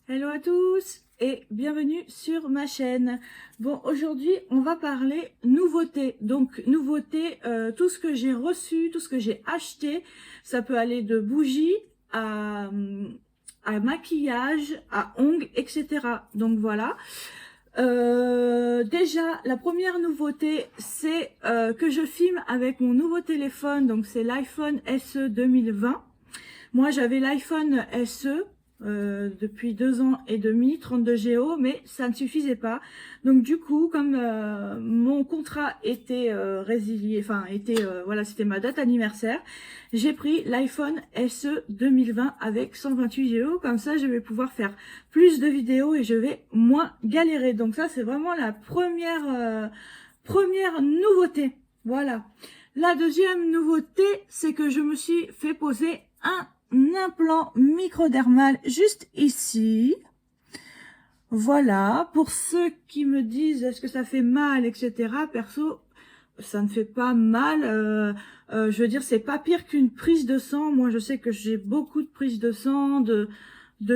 Hello à tous et bienvenue sur ma chaîne. Bon, aujourd'hui, on va parler nouveautés. Donc, nouveautés, tout ce que j'ai reçu, tout ce que j'ai acheté. Ça peut aller de bougies à maquillage, à ongles, etc. Donc, voilà. Déjà, la première nouveauté, c'est que je filme avec mon nouveau téléphone. Donc, c'est l'iPhone SE 2020. Moi, j'avais l'iPhone SE depuis 2 ans et demi, 32 Go, mais ça ne suffisait pas. Donc du coup, comme mon contrat était résilié, enfin voilà, c'était ma date anniversaire, j'ai pris l'iPhone SE 2020 avec 128 Go. Comme ça, je vais pouvoir faire plus de vidéos et je vais moins galérer. Donc ça, c'est vraiment la première nouveauté. Voilà. La deuxième nouveauté, c'est que je me suis fait poser un implant microdermal juste ici. Voilà, pour ceux qui me disent est-ce que ça fait mal, etc. Perso, ça ne fait pas mal. Je veux dire, c'est pas pire qu'une prise de sang. Moi, je sais que j'ai beaucoup de prises de sang, de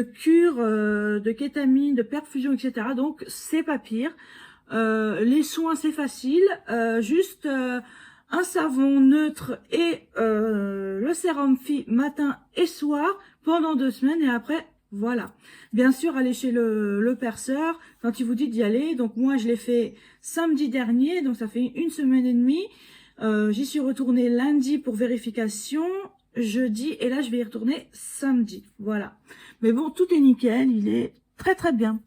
cure, de kétamine, de perfusion, etc. Donc, c'est pas pire. Les soins, c'est facile. Juste un savon neutre et le sérum Phi matin et soir pendant 2 semaines et après, voilà. Bien sûr, aller chez le perceur quand il vous dit d'y aller. Donc moi, je l'ai fait samedi dernier, donc ça fait 1 semaine et demie. J'y suis retournée lundi pour vérification, jeudi, et là, je vais y retourner samedi. Voilà. Mais bon, tout est nickel, il est très très bien.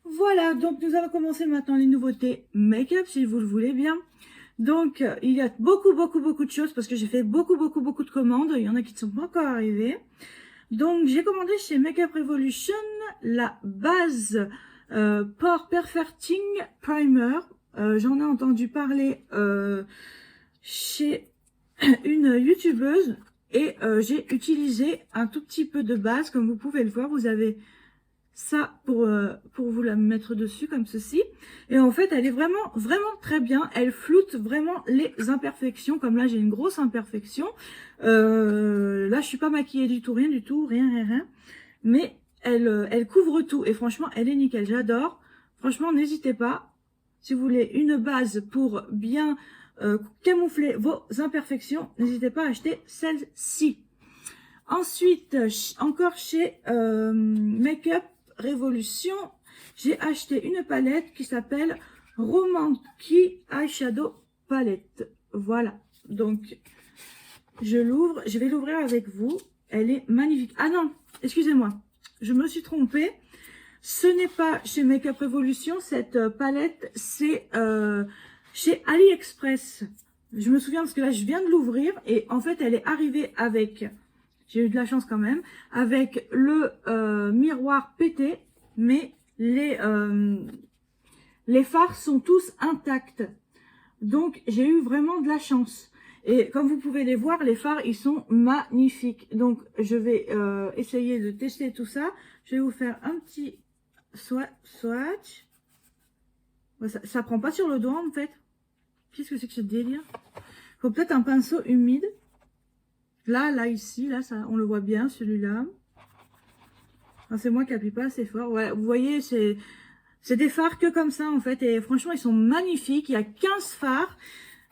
Voilà, donc nous allons commencer maintenant les nouveautés make-up, si vous le voulez bien. Donc, il y a beaucoup de choses parce que j'ai fait beaucoup de commandes. Il y en a qui ne sont pas encore arrivées. Donc, j'ai commandé chez Makeup Revolution la base Pore Perfecting Primer. J'en ai entendu parler chez une youtubeuse et j'ai utilisé un tout petit peu de base. Comme vous pouvez le voir, vous avez ça pour vous la mettre dessus comme ceci. Et en fait, elle est vraiment très bien. Elle floute vraiment les imperfections. Comme là, j'ai une grosse imperfection. Là, je suis pas maquillée du tout, rien du tout, rien. Mais elle couvre tout. Et franchement, elle est nickel. J'adore. Franchement, n'hésitez pas. Si vous voulez une base pour bien camoufler vos imperfections, n'hésitez pas à acheter celle-ci. Ensuite, encore chez Makeup Revolution, j'ai acheté une palette qui s'appelle Romantic Eyeshadow Palette. Voilà, donc je l'ouvre, je vais l'ouvrir avec vous. Elle est magnifique. Ah non, excusez-moi, je me suis trompée. Ce n'est pas chez Makeup Revolution, cette palette, c'est chez AliExpress. Je me souviens parce que là, je viens de l'ouvrir et en fait, elle est arrivée avec... J'ai eu de la chance quand même, avec le miroir pété, mais les fards sont tous intacts. Donc, j'ai eu vraiment de la chance. Et comme vous pouvez les voir, les fards, ils sont magnifiques. Donc, je vais essayer de tester tout ça. Je vais vous faire un petit swatch. Ça prend pas sur le doigt, en fait. Qu'est-ce que c'est que ce délire? Faut peut-être un pinceau humide. Là, ici, là, ça, on le voit bien, celui-là. C'est moi qui appuie pas assez fort. Ouais, vous voyez, c'est des fards que comme ça, en fait. Et franchement, ils sont magnifiques. Il y a 15 fards.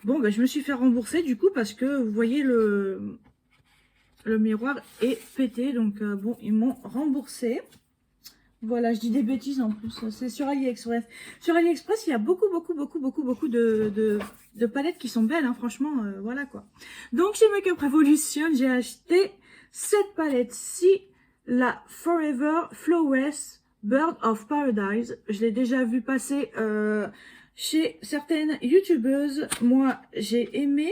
Bon, ben, je me suis fait rembourser, du coup, parce que, vous voyez, le miroir est pété. Donc, bon, ils m'ont remboursé. Voilà, je dis des bêtises en plus. C'est sur AliExpress. Sur AliExpress, il y a beaucoup de palettes qui sont belles, hein, franchement, voilà quoi. Donc chez Makeup Revolution, j'ai acheté cette palette-ci, la Forever Flawless Bird of Paradise. Je l'ai déjà vu passer chez certaines youtubeuses. Moi, j'ai aimé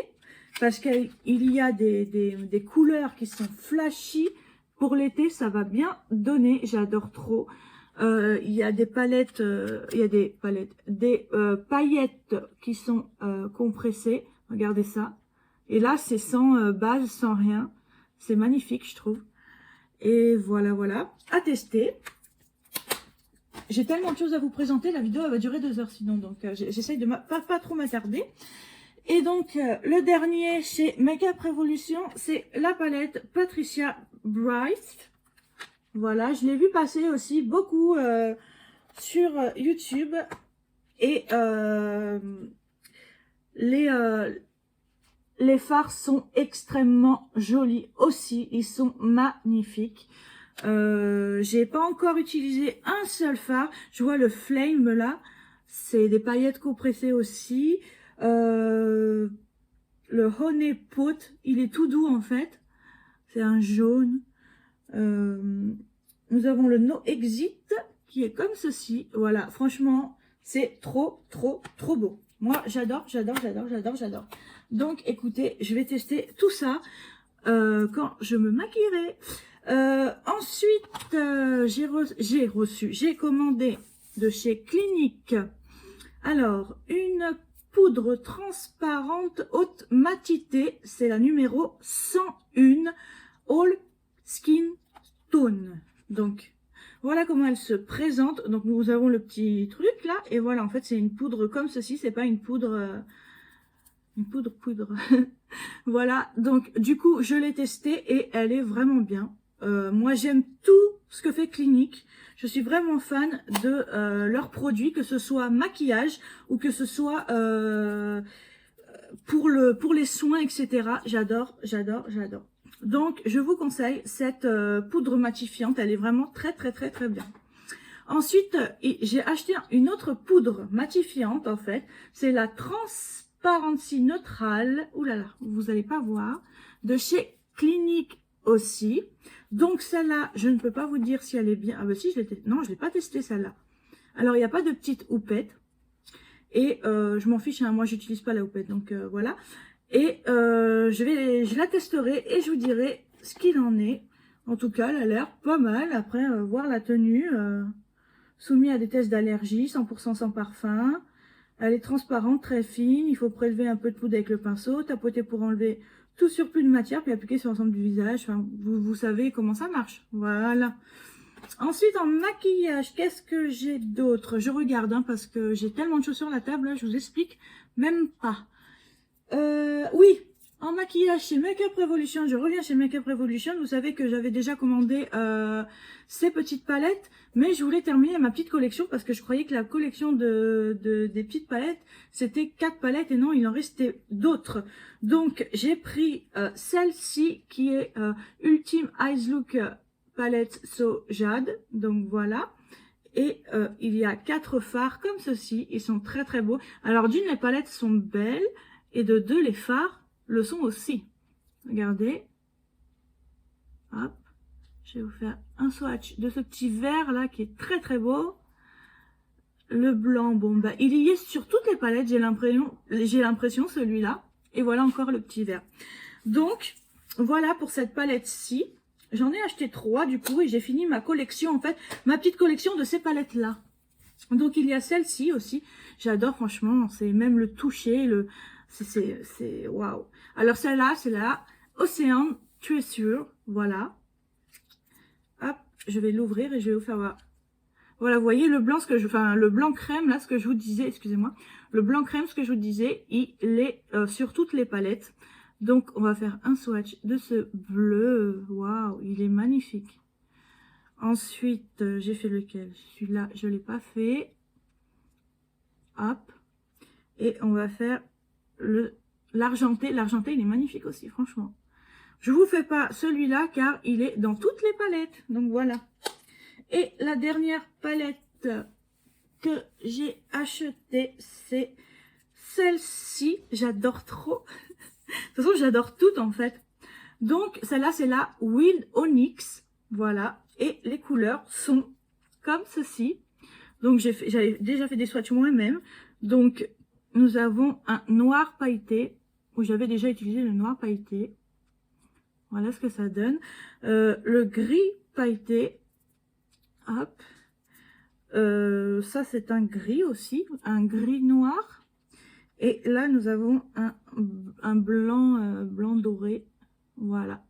parce qu'il y a des couleurs qui sont flashy. Pour l'été, ça va bien donner. J'adore trop. Il y a des palettes, des paillettes qui sont compressées. Regardez ça. Et là, c'est sans base, sans rien. C'est magnifique, je trouve. Et voilà. À tester. J'ai tellement de choses à vous présenter. La vidéo, elle va durer 2 heures sinon. Donc, j'essaye de pas trop m'attarder. Et donc, le dernier chez Makeup Revolution, c'est la palette Patricia Bright. Voilà, je l'ai vu passer aussi beaucoup sur YouTube. Et les fards sont extrêmement jolis aussi. Ils sont magnifiques. J'ai pas encore utilisé un seul fard. Je vois le Flame là. C'est des paillettes compressées aussi. Le Honey Pot, il est tout doux en fait. C'est un jaune. Nous avons le No Exit qui est comme ceci. Voilà, franchement, c'est trop, trop, trop beau. Moi, j'adore, j'adore, j'adore, j'adore, j'adore. Donc, écoutez, je vais tester tout ça quand je me maquillerai. Ensuite, j'ai commandé de chez Clinique. Alors, une poudre transparente haute matité. C'est la numéro 101 All Skin Tone. Donc, voilà comment elle se présente. Donc, nous avons le petit truc là. Et voilà, en fait, c'est une poudre comme ceci. C'est pas une poudre... poudre. Voilà, donc du coup, je l'ai testée et elle est vraiment bien. Moi, j'aime tout ce que fait Clinique. Je suis vraiment fan de leurs produits, que ce soit maquillage ou que ce soit pour les soins, etc. J'adore, j'adore, j'adore. Donc, je vous conseille cette poudre matifiante. Elle est vraiment très, très, très, très bien. Ensuite, j'ai acheté une autre poudre matifiante, en fait. C'est la Transparency Neutrale. Ouh là là, vous n'allez pas voir. De chez Clinique aussi. Donc, celle-là, je ne peux pas vous dire si elle est bien. Ah bah si, non, je l'ai pas testée, celle-là. Alors, il n'y a pas de petite houppette. Et je m'en fiche, hein, moi, j'utilise pas la houppette. Donc, voilà. Et je la testerai et je vous dirai ce qu'il en est. En tout cas, elle a l'air pas mal. Après, voir la tenue... soumis à des tests d'allergie, 100% sans parfum. Elle est transparente, très fine. Il faut prélever un peu de poudre avec le pinceau, tapoter pour enlever tout surplus de matière, puis appliquer sur l'ensemble du visage. Enfin, vous savez comment ça marche. Voilà. Ensuite, en maquillage, qu'est-ce que j'ai d'autre? Je regarde, hein, parce que j'ai tellement de choses sur la table, là, je vous explique même pas. Oui, en maquillage chez Makeup Revolution, je reviens chez Makeup Revolution. Vous savez que j'avais déjà commandé ces petites palettes, mais je voulais terminer ma petite collection parce que je croyais que la collection des petites palettes, c'était 4 palettes et non, il en restait d'autres. Donc, j'ai pris celle-ci qui est Ultime Eyes Look Palette So Jade. Donc, voilà. Et il y a 4 fards comme ceci. Ils sont très, très beaux. Alors, d'une, les palettes sont belles. Et de 2, les fards le sont aussi. Regardez. Hop. Je vais vous faire un swatch de ce petit vert là qui est très très beau. Le blanc, bon bah il y est sur toutes les palettes, j'ai l'impression celui-là. Et voilà encore le petit vert. Donc voilà pour cette palette-ci. J'en ai acheté 3 du coup et j'ai fini ma collection en fait, ma petite collection de ces palettes là. Donc il y a celle-ci aussi. J'adore franchement, c'est même le toucher, c'est waouh. Alors celle-là, c'est la Ocean Treasure, voilà. Hop, je vais l'ouvrir et je vais vous faire voir. Voilà, vous voyez le blanc, le blanc crème, là, ce que je vous disais, excusez-moi. Le blanc crème, ce que je vous disais, il est sur toutes les palettes. Donc, on va faire un swatch de ce bleu. Waouh, il est magnifique. Ensuite, j'ai fait lequel? Celui-là, je ne l'ai pas fait. Hop. Et on va faire l'argenté. L'argenté, il est magnifique aussi, franchement. Je vous fais pas celui-là car il est dans toutes les palettes. Donc voilà. Et la dernière palette que j'ai achetée, c'est celle-ci. J'adore trop. De toute façon, j'adore toutes en fait. Donc celle-là, c'est la Wild Onyx. Voilà. Et les couleurs sont comme ceci. Donc j'avais déjà fait des swatchs moi-même. Donc nous avons un noir pailleté, où j'avais déjà utilisé le noir pailleté. Voilà ce que ça donne. Le gris pailleté. Hop. Ça c'est un gris aussi, un gris noir. Et là nous avons un blanc, blanc doré. Voilà.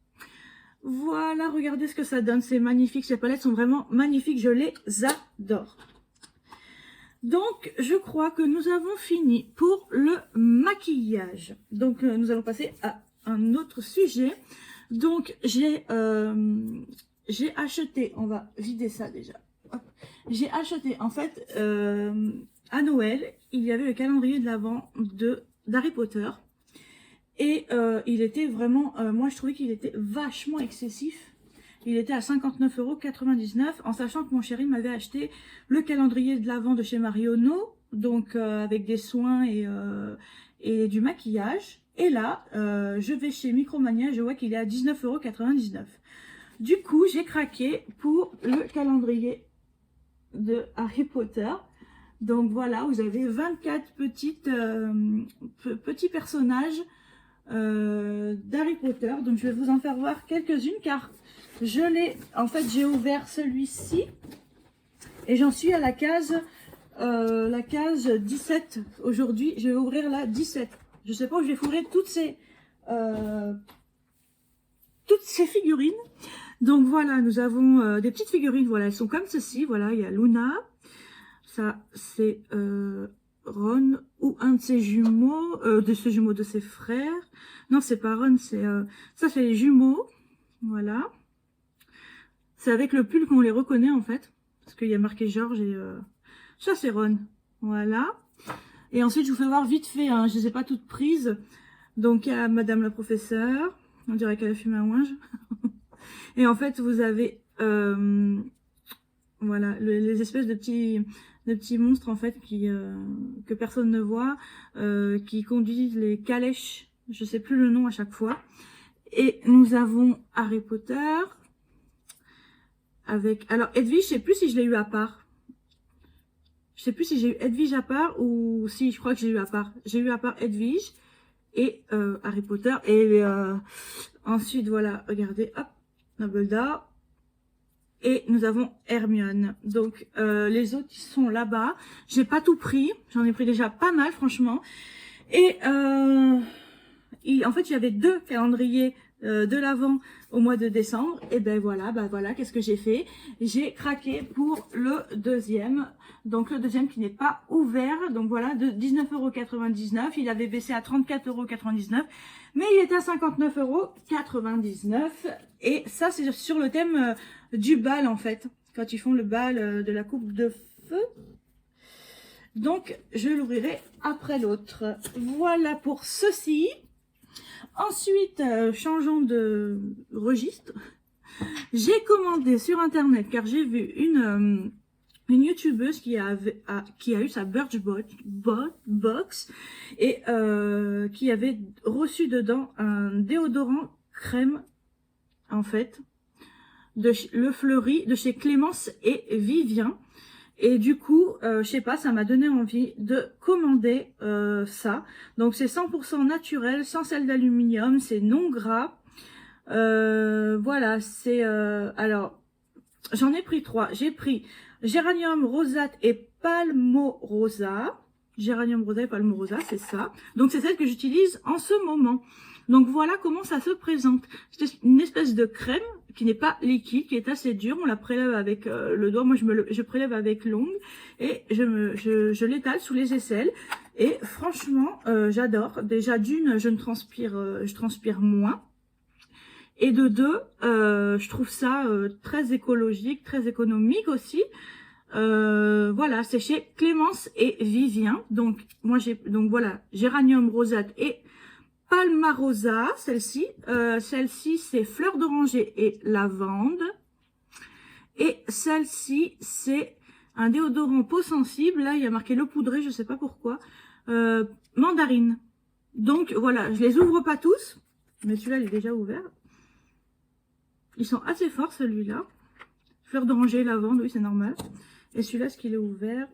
Voilà, regardez ce que ça donne. C'est magnifique. Ces palettes sont vraiment magnifiques. Je les adore. Donc, je crois que nous avons fini pour le maquillage. Donc, nous allons passer à un autre sujet. Donc, j'ai j'ai acheté, on va vider ça déjà. J'ai acheté, en fait, à Noël, il y avait le calendrier de l'Avent d'Harry Potter. Et il était vraiment, moi je trouvais qu'il était vachement excessif. Il était à 59,99 €, en sachant que mon chéri m'avait acheté le calendrier de l'Avent de chez Marionneau, donc avec des soins et du maquillage. Et là, je vais chez Micromania, je vois qu'il est à 19,99 €. Du coup, j'ai craqué pour le calendrier de Harry Potter. Donc voilà, vous avez 24 petits personnages d'Harry Potter. Donc je vais vous en faire voir quelques-unes car en fait j'ai ouvert celui-ci et j'en suis à la case 17 aujourd'hui. Je vais ouvrir la 17. Je sais pas où je vais fourrer toutes ces figurines. Donc voilà, nous avons des petites figurines, voilà, elles sont comme ceci, voilà, il y a Luna, ça c'est Ron ou un de ses jumeaux, de ses frères. Non, c'est pas Ron, ça c'est les jumeaux. Voilà. C'est avec le pull qu'on les reconnaît en fait, parce qu'il y a marqué George et ça c'est Ron. Voilà. Et ensuite je vous fais voir vite fait, hein, je les ai pas toutes prises. Donc il y a Madame la professeure, on dirait qu'elle a fumé un ouinge. Et en fait vous avez voilà les espèces de petits monstres en fait que personne ne voit, qui conduisent les calèches, je sais plus le nom à chaque fois. Et nous avons Harry Potter avec, alors Edwige, je sais plus si je l'ai eu à part. Je sais plus si j'ai eu Edwige à part ou si, je crois que j'ai eu à part. J'ai eu à part Edwige et Harry Potter et ensuite voilà, regardez, hop, Dumbledore. Et nous avons Hermione. Donc les autres ils sont là-bas. J'ai pas tout pris. J'en ai pris déjà pas mal franchement. Et en fait il y avait 2 calendriers de l'Avent au mois de décembre. Et ben voilà, qu'est-ce que j'ai fait? J'ai craqué pour le deuxième. Donc le deuxième qui n'est pas ouvert. Donc voilà, de 19,99 €. Il avait baissé à 34,99 €. Mais il était à 59,99 €. Et ça c'est sur le thème du bal en fait. Quand ils font le bal de la coupe de feu. Donc je l'ouvrirai après l'autre. Voilà pour ceci. Ensuite, changeons de registre. J'ai commandé sur internet car j'ai vu une youtubeuse qui a eu sa Birchbox et qui avait reçu dedans un déodorant crème en fait Le Fleuri de chez Clémence et Vivien. Et du coup, je sais pas, ça m'a donné envie de commander ça. Donc c'est 100% naturel, sans sel d'aluminium, c'est non gras. Voilà, c'est alors j'en ai pris 3. J'ai pris Géranium rosate et Palmorosa. Géranium rosate et Palmorosa, c'est ça. Donc c'est celle que j'utilise en ce moment. Donc voilà comment ça se présente. C'est une espèce de crème qui n'est pas liquide, qui est assez dure. On la prélève avec le doigt. Moi, je prélève avec l'ongle et je l'étale sous les aisselles. Et franchement, j'adore. Déjà d'une, je transpire moins. Et de 2, je trouve ça très écologique, très économique aussi. Voilà, c'est chez Clémence et Vivien. Donc voilà, Géranium rosate et Palmarosa, celle-ci. Celle-ci, c'est fleur d'oranger et lavande. Et celle-ci, c'est un déodorant peau sensible. Là, il y a marqué l'eau poudrée, je sais pas pourquoi. Mandarine. Donc, voilà, je les ouvre pas tous. Mais celui-là, il est déjà ouvert. Ils sont assez forts, celui-là. Fleur d'oranger, lavande, oui, c'est normal. Et celui-là, est-ce qu'il est ouvert?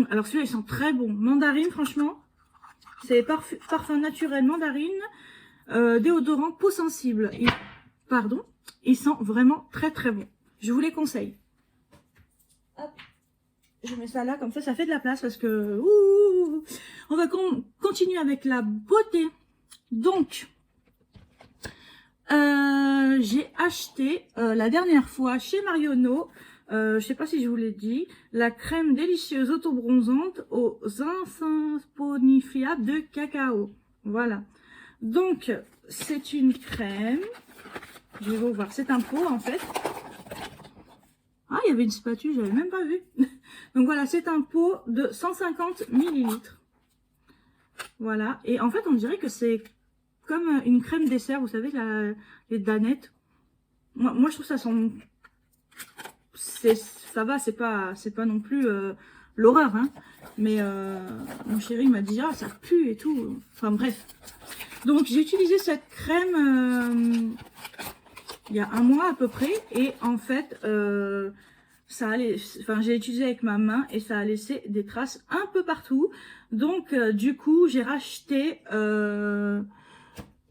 Alors, celui-là, ils sont très bons. Mandarine, franchement. C'est parfum naturel mandarine, déodorant peau sensible. Ils sont vraiment très très bons. Je vous les conseille. Hop, je mets ça là, comme ça fait de la place parce que on va continuer avec la beauté. Donc, j'ai acheté la dernière fois chez Marionneau. Je sais pas si je vous l'ai dit, la crème délicieuse auto-bronzante aux insaponifiables de cacao. Voilà. Donc, c'est une crème. Je vais vous voir. C'est un pot, en fait. Ah, il y avait une spatule, j'avais même pas vu. Donc voilà, c'est un pot de 150 millilitres. Voilà. Et en fait, on dirait que c'est comme une crème dessert, vous savez, les danettes. Moi, je trouve ça sent... Ça va, c'est pas non plus l'horreur, hein. Mais mon chéri m'a dit, ah, ça pue et tout. Enfin, bref. Donc, j'ai utilisé cette crème il y a un mois à peu près. Et en fait, ça allait, enfin, j'ai utilisé avec ma main et ça a laissé des traces un peu partout. Donc, du coup, j'ai racheté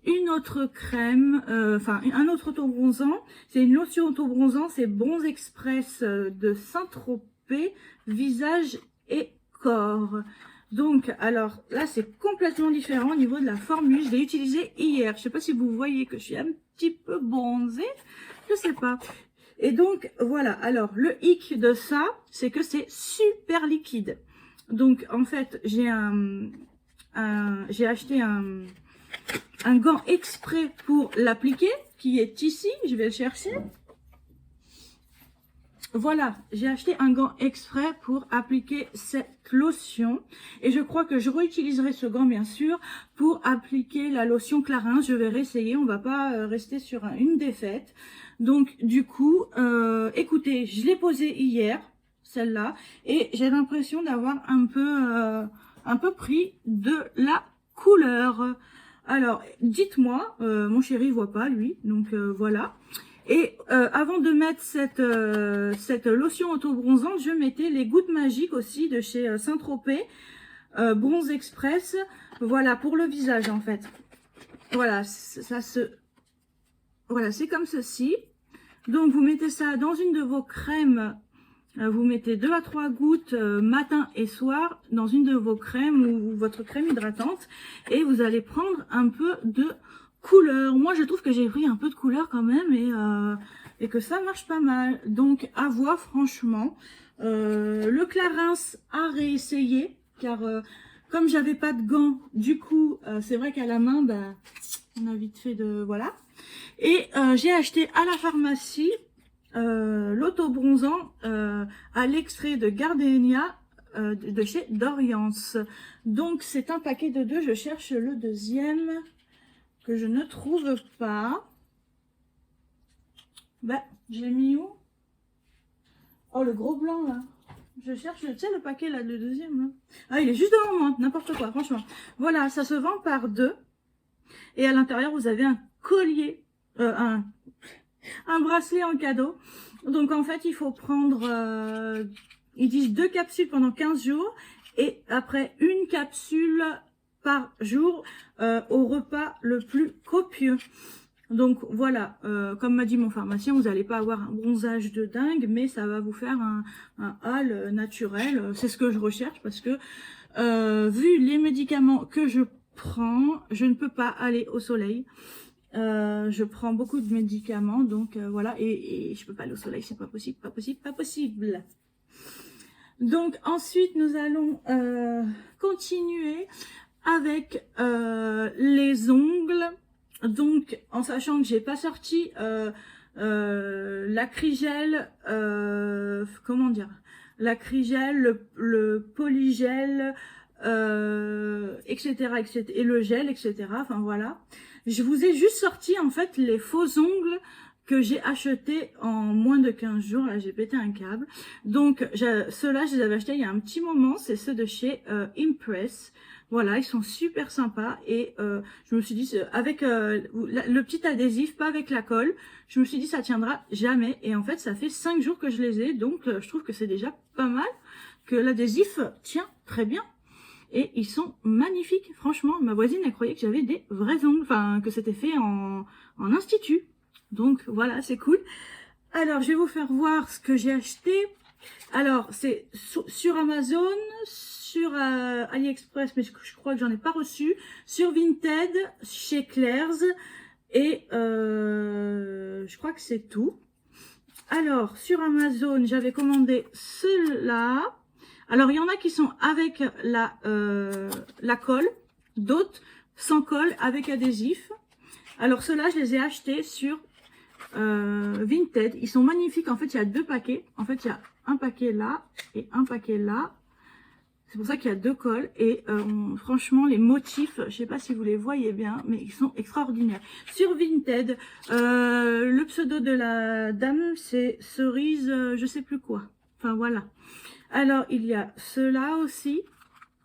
une autre crème, enfin un autre auto-bronzant. C'est une lotion auto-bronzant, c'est Bronze Express de Saint-Tropez, visage et corps. Donc, alors là, c'est complètement différent au niveau de la formule. Je l'ai utilisé hier. Je sais pas si vous voyez que je suis un petit peu bronzée. Je sais pas. Et donc, voilà. Alors, le hic de ça, c'est que c'est super liquide. Donc, en fait, j'ai acheté un gant exprès pour l'appliquer, qui est ici. Je vais le chercher. Voilà, j'ai acheté un gant exprès pour appliquer cette lotion. Et je crois que je réutiliserai ce gant, bien sûr, pour appliquer la lotion Clarins. Je vais réessayer, on va pas rester sur une défaite. Donc, du coup, écoutez, je l'ai posée hier, celle-là, et j'ai l'impression d'avoir un peu pris de la couleur. Alors, dites-moi, mon chéri voit pas, lui, donc voilà. Et avant de mettre cette lotion auto-bronzante, je mettais les gouttes magiques aussi de chez Saint-Tropez, Bronze Express. Voilà, pour le visage en fait. Voilà, voilà, c'est comme ceci. Donc vous mettez ça dans une de vos crèmes. Vous mettez 2 à 3 gouttes matin et soir dans une de vos crèmes ou votre crème hydratante. Et vous allez prendre un peu de couleur. Moi, je trouve que j'ai pris un peu de couleur quand même et que ça marche pas mal. Donc, à voir, franchement. Le Clarins à réessayer, car comme j'avais pas de gants, du coup, c'est vrai qu'à la main, bah, on a vite fait de... Voilà. Et j'ai acheté à la pharmacie l'auto-bronzant à l'extrait de Gardenia de chez Dorians. Donc, c'est un paquet de 2. Je cherche le deuxième... que je ne trouve pas. Ben, je l'ai mis où? Oh, le gros blanc, là. Je cherche, tu sais, le paquet, là, le deuxième, là. Ah, il est juste devant moi, n'importe quoi, franchement. Voilà, ça se vend par 2. Et à l'intérieur, vous avez un collier, un bracelet en cadeau. Donc, en fait, il faut prendre, ils disent 2 capsules pendant 15 jours. Et après, une capsule par jour au repas le plus copieux. Donc voilà, comme m'a dit mon pharmacien, vous n'allez pas avoir un bronzage de dingue, mais ça va vous faire un hâle naturel. C'est ce que je recherche parce que vu les médicaments que je prends, je ne peux pas aller au soleil. Je prends beaucoup de médicaments, donc voilà, et je peux pas aller au soleil, c'est pas possible, pas possible, pas possible. Donc ensuite, nous allons continuer avec les ongles. Donc, en sachant que j'ai pas sorti l'acrygel, comment dire, l'acrygel, le polygel, etc., etc., et le gel, etc. Enfin voilà. Je vous ai juste sorti en fait les faux ongles que j'ai achetés en moins de 15 jours. Là, j'ai pété un câble. Donc, ceux-là, je les avais achetés il y a un petit moment. C'est ceux de chez Impress. Voilà, ils sont super sympas et je me suis dit, avec le petit adhésif, pas avec la colle, je me suis dit ça tiendra jamais. Et en fait, ça fait 5 jours que je les ai, donc je trouve que c'est déjà pas mal, que l'adhésif tient très bien. Et ils sont magnifiques, franchement. Ma voisine, elle croyait que j'avais des vrais ongles, enfin que c'était fait en institut. Donc voilà, c'est cool. Alors, je vais vous faire voir ce que j'ai acheté. Alors, c'est sur Amazon, sur AliExpress, mais je crois que j'en ai pas reçu. Sur Vinted, chez Claire's. Et je crois que c'est tout. Alors, sur Amazon, j'avais commandé ceux-là. Alors, il y en a qui sont avec la colle. D'autres sans colle, avec adhésif. Alors, ceux-là, je les ai achetés sur Vinted. Ils sont magnifiques. En fait, il y a 2 paquets. En fait, il y a un paquet là et un paquet là. C'est pour ça qu'il y a 2 cols. Et franchement, les motifs, je sais pas si vous les voyez bien, mais ils sont extraordinaires. Sur Vinted, le pseudo de la dame, c'est cerise, je sais plus quoi. Enfin, voilà. Alors, il y a ceux-là aussi.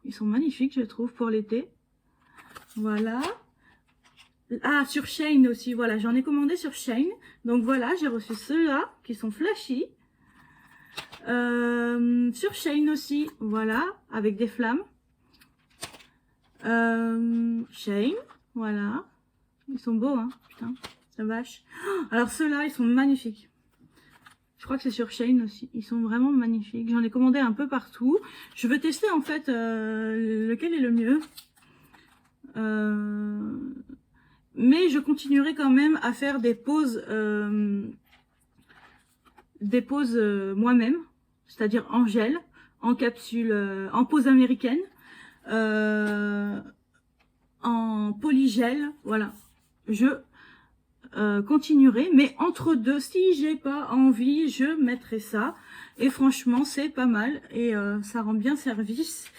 Ils sont magnifiques, je trouve, pour l'été. Voilà. Ah, sur Shein aussi, voilà, j'en ai commandé sur Shein. Donc voilà, j'ai reçu ceux-là qui sont flashy. Sur Shein aussi, voilà, avec des flammes. Shein, voilà. Ils sont beaux, hein, putain, la vache. Alors ceux-là, ils sont magnifiques. Je crois que c'est sur Shein aussi. Ils sont vraiment magnifiques. J'en ai commandé un peu partout. Je veux tester en fait lequel est le mieux. Mais je continuerai quand même à faire des pauses moi-même, c'est-à-dire en gel, en capsule, en pause américaine, en polygel, voilà. Je continuerai, mais entre deux, si j'ai pas envie, je mettrai ça. Et franchement, c'est pas mal et ça rend bien service.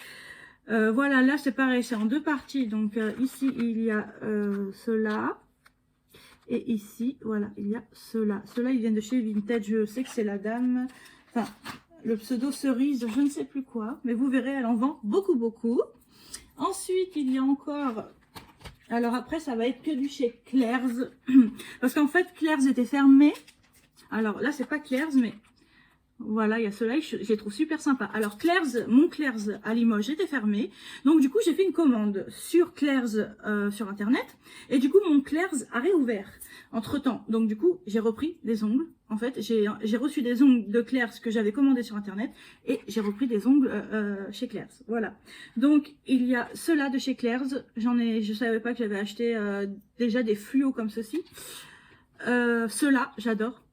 Voilà, là c'est pareil, c'est en 2 parties. Donc ici il y a ceux-là. Et ici, voilà, il y a ceux-là. Ceux-là, ils viennent de chez Vinted. Je sais que c'est la dame. Enfin, le pseudo cerise, je ne sais plus quoi. Mais vous verrez, elle en vend beaucoup, beaucoup. Ensuite, il y a encore... Alors après, ça va être que du chez Claire's. Parce qu'en fait, Claire's était fermé. Alors là, c'est pas Claire's, mais... Voilà, il y a ceux-là, je les trouve super sympas. Alors Claire's, mon Claire's à Limoges était fermé. Donc du coup, j'ai fait une commande sur Claire's sur internet. Et du coup, mon Claire's a réouvert entre-temps. Donc du coup, j'ai repris des ongles. En fait, j'ai reçu des ongles de Claire's que j'avais commandé sur internet. Et j'ai repris des ongles chez Claire's. Voilà. Donc, il y a ceux-là de chez Claire's. Je savais pas que j'avais acheté déjà des fluos comme ceci. Ceux-là, j'adore.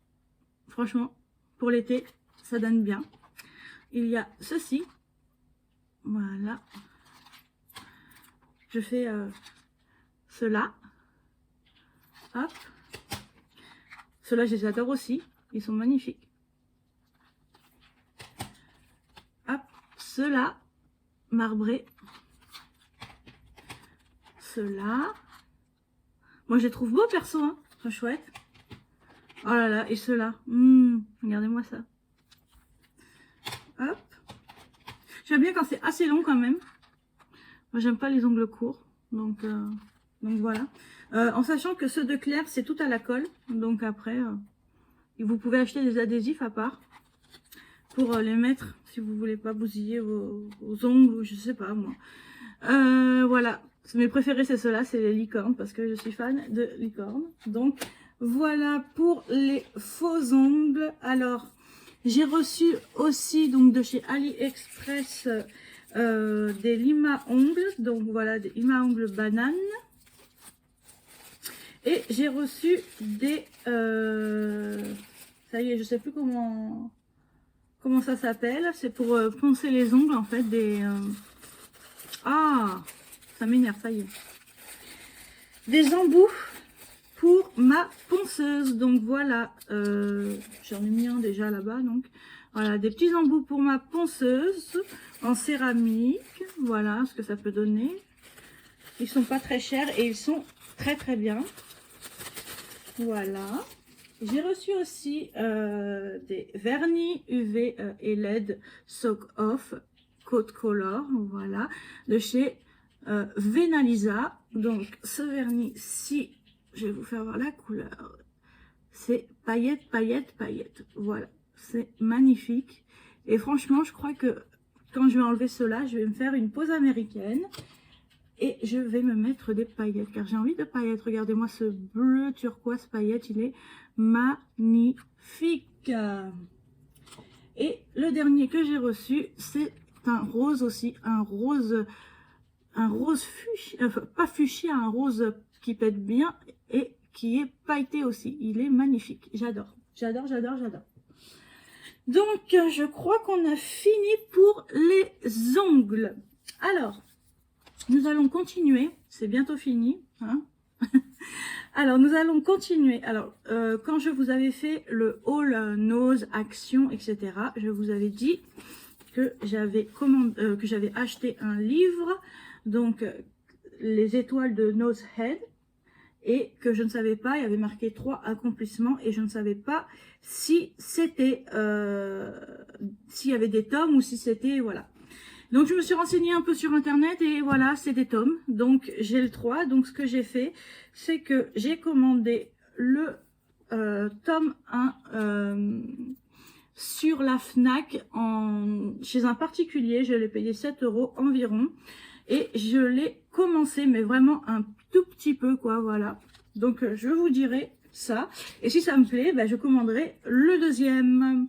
Franchement, pour l'été. Ça donne bien. Il y a ceci. Voilà. Je fais cela. Hop. Ceux-là, je les adore aussi. Ils sont magnifiques. Hop. Ceux-là, marbrés. Ceux-là. Moi, je les trouve beaux, perso. Hein. Très chouette. Oh là là. Et ceux-là. Regardez-moi ça. Hop. J'aime bien quand c'est assez long quand même. Moi j'aime pas les ongles courts. Donc voilà. En sachant que ceux de Claire c'est tout à la colle. Donc après vous pouvez acheter des adhésifs à part. Pour les mettre si vous voulez pas bousiller vos ongles ou je sais pas moi. Voilà. Mes préférés c'est ceux-là. C'est les licornes parce que je suis fan de licornes. Donc voilà pour les faux ongles. Alors... J'ai reçu aussi donc de chez AliExpress des lima ongles, donc voilà des lima ongles bananes. Et j'ai reçu des ça y est, je sais plus comment ça s'appelle. C'est pour poncer les ongles en fait des ah ça m'énerve, ça y est. Des embouts pour ma ponceuse. Donc voilà, j'en ai mis un déjà là-bas. Donc voilà, des petits embouts pour ma ponceuse en céramique. Voilà ce que ça peut donner. Ils sont pas très chers et ils sont très très bien. Voilà. J'ai reçu aussi des vernis UV et LED Soak Off Coat Color. Voilà, de chez Venalisa. Donc ce vernis-ci, je vais vous faire voir la couleur. C'est paillettes, paillettes, paillettes. Voilà, c'est magnifique. Et franchement, je crois que quand je vais enlever cela, je vais me faire une pause américaine. Et je vais me mettre des paillettes, car j'ai envie de paillettes. Regardez-moi ce bleu turquoise paillette, il est magnifique. Et le dernier que j'ai reçu, c'est un rose aussi. Un rose fuchsia, pas fuchsia, un rose qui pète bien et qui est pailleté aussi. Il est magnifique. J'adore. J'adore, j'adore, j'adore. Donc, je crois qu'on a fini pour les ongles. Alors, nous allons continuer. C'est bientôt fini. Hein. Alors, nous allons continuer. Alors, quand je vous avais fait le haul Nose, Action, etc., je vous avais dit que j'avais acheté un livre, donc les étoiles de Nose Head, et que je ne savais pas, il y avait marqué 3 accomplissements, et je ne savais pas si c'était, s'il y avait des tomes ou si c'était, voilà. Donc je me suis renseignée un peu sur internet et voilà, c'est des tomes. Donc j'ai le 3. Donc ce que j'ai fait, c'est que j'ai commandé le tome 1 sur la Fnac chez un particulier. Je l'ai payé 7 € environ. Et je l'ai commencé, mais vraiment un tout petit peu, quoi, voilà. Donc je vous dirai ça. Et si ça me plaît, ben, je commanderai le deuxième.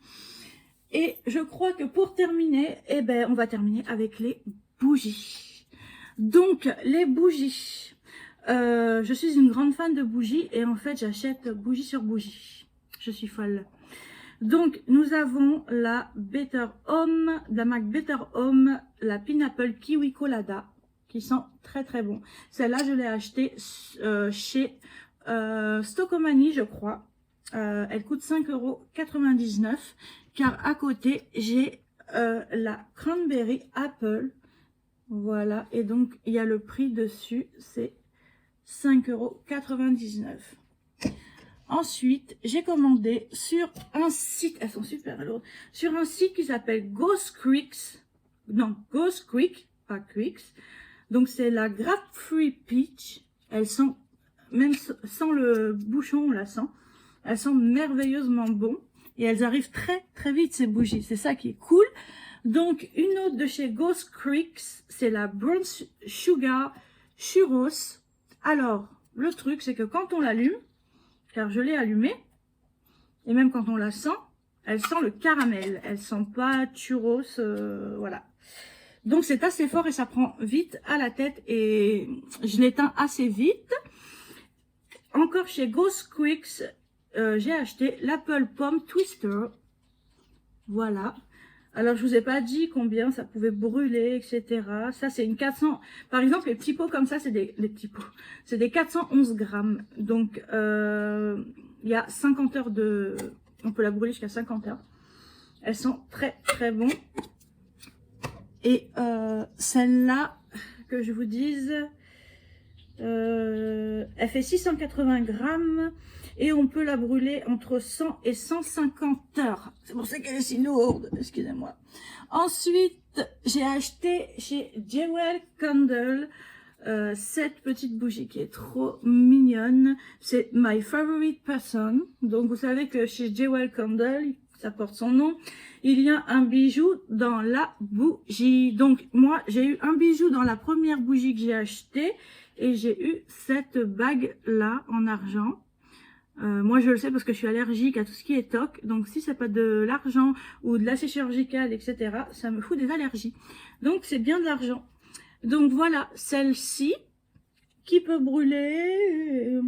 Et je crois que pour terminer, eh ben, on va terminer avec les bougies. Donc, les bougies. Je suis une grande fan de bougies et en fait, j'achète bougie sur bougie. Je suis folle. Donc, nous avons la Better Home, de la marque Better Home, la Pineapple Kiwi Colada, qui sent très très bon. Celle-là, je l'ai achetée chez Stockomanie, je crois. Elle coûte 5,99 € car à côté j'ai la Cranberry Apple, voilà, et donc il y a le prix dessus, c'est 5,99 €. Ensuite j'ai commandé sur un site, elles sont super lourdes, sur un site qui s'appelle Ghost Creeks, non Ghost Creek, pas Creeks, donc c'est la Grape Free Peach. Elles sont, même sans le bouchon on la sent, elles sont merveilleusement bonnes. Et elles arrivent très très vite ces bougies, c'est ça qui est cool. Donc une autre de chez Ghost Creeks, c'est la Brown Sugar Churros. Alors le truc c'est que quand on l'allume, car je l'ai allumée, et même quand on la sent, elle sent le caramel, elle sent pas churros, voilà. Donc c'est assez fort et ça prend vite à la tête et je l'éteins assez vite. Encore chez Ghost Creeks, j'ai acheté l'Apple Pomme Twister. Voilà. Alors, je vous ai pas dit combien ça pouvait brûler, etc. Ça, c'est une 400... Par exemple, les petits pots comme ça, c'est des... Les petits pots. C'est des 411 grammes. Donc, il y a 50 heures de... On peut la brûler jusqu'à 50 heures. Elles sont très, très bonnes. Et celle-là, que je vous dise... elle fait 680 grammes et on peut la brûler entre 100 et 150 heures. C'est pour ça qu'elle est si lourde, excusez-moi. Ensuite, j'ai acheté chez Jewel Candle cette petite bougie qui est trop mignonne. C'est My Favorite Person. Donc vous savez que chez Jewel Candle, ça porte son nom, il y a un bijou dans la bougie. Donc moi, j'ai eu un bijou dans la première bougie que j'ai achetée. Et j'ai eu cette bague là en argent. Moi je le sais parce que je suis allergique à tout ce qui est toc. Donc si c'est pas de l'argent ou de l'acide chirurgical, etc., ça me fout des allergies. Donc c'est bien de l'argent. Donc voilà, celle-ci qui peut brûler.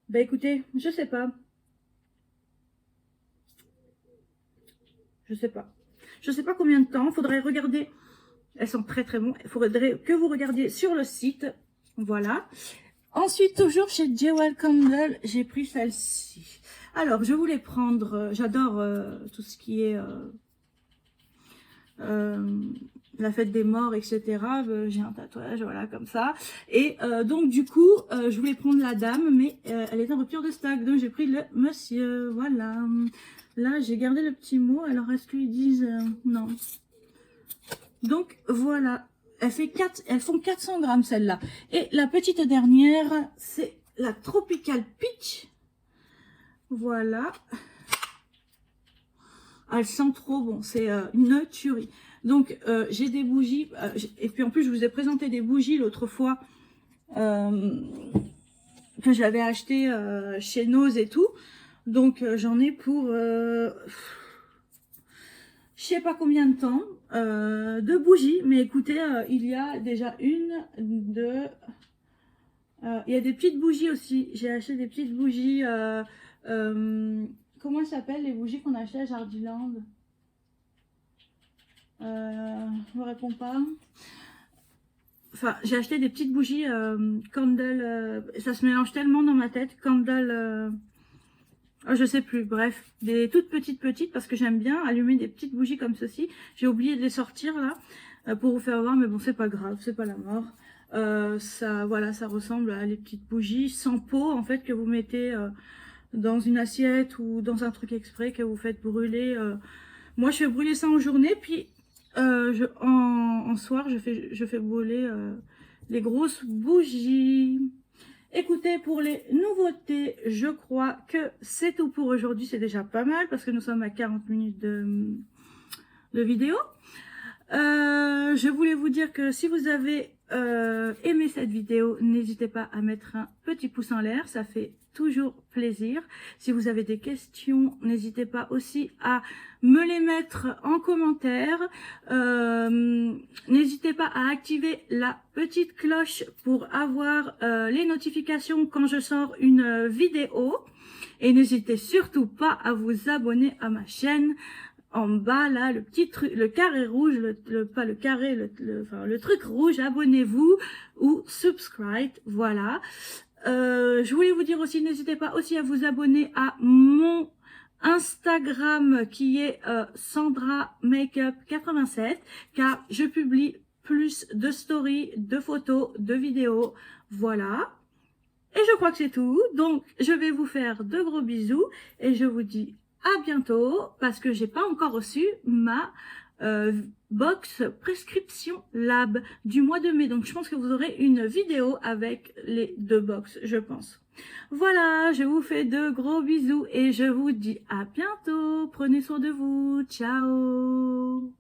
Bah écoutez, je sais pas. Je sais pas. Je sais pas combien de temps. Faudrait regarder. Elles sont très très bonnes. Il faudrait que vous regardiez sur le site. Voilà. Ensuite, toujours chez Jewel Candle, j'ai pris celle-ci. Alors, je voulais prendre... J'adore tout ce qui est... la fête des morts, etc. J'ai un tatouage, voilà, comme ça. Et donc, du coup, je voulais prendre la dame, mais elle est en rupture de stock. Donc, j'ai pris le monsieur, voilà. Là, j'ai gardé le petit mot. Alors, est-ce qu'ils disent... non. Donc voilà, elles font 400 grammes celle-là. Et la petite dernière, c'est la Tropical Peach. Voilà. Elle sent trop bon, c'est une tuerie. Donc j'ai des bougies, et puis en plus je vous ai présenté des bougies l'autre fois que j'avais acheté chez Nose et tout. Donc j'en ai pour... je sais pas combien de temps de bougies, mais écoutez, il y a déjà une, deux, il y a des petites bougies aussi. J'ai acheté des petites bougies, comment elles s'appellent les bougies qu'on achetait à Jardiland? Je me réponds pas. enfin, j'ai acheté des petites bougies candle, ça se mélange tellement dans ma tête, candle, oh, je sais plus, bref, des toutes petites, parce que j'aime bien allumer des petites bougies comme ceci. J'ai oublié de les sortir là, pour vous faire voir, mais bon, c'est pas grave, c'est pas la mort. Ça, voilà, ça ressemble à les petites bougies sans pot, en fait, que vous mettez dans une assiette ou dans un truc exprès, que vous faites brûler. Moi, je fais brûler ça en journée, puis en soir, je fais brûler les grosses bougies. Écoutez, pour les nouveautés, je crois que c'est tout pour aujourd'hui. C'est déjà pas mal parce que nous sommes à 40 minutes de vidéo. Je voulais vous dire que si vous avez aimé cette vidéo, n'hésitez pas à mettre un petit pouce en l'air, ça fait toujours plaisir. Si vous avez des questions, n'hésitez pas aussi à me les mettre en commentaire. N'hésitez pas à activer la petite cloche pour avoir les notifications quand je sors une vidéo. Et n'hésitez surtout pas à vous abonner à ma chaîne. En bas là, le petit truc, le carré rouge, pas le carré, enfin, le truc rouge, abonnez-vous ou subscribe, voilà. Je voulais vous dire aussi, n'hésitez pas aussi à vous abonner à mon Instagram qui est Sandra Makeup 87, car je publie plus de stories, de photos, de vidéos, voilà. Et je crois que c'est tout, donc je vais vous faire de gros bisous et je vous dis à bientôt, parce que j'ai pas encore reçu ma box prescription lab du mois de mai. Donc je pense que vous aurez une vidéo avec les 2 box, je pense. Voilà, je vous fais de gros bisous et je vous dis à bientôt. Prenez soin de vous. Ciao.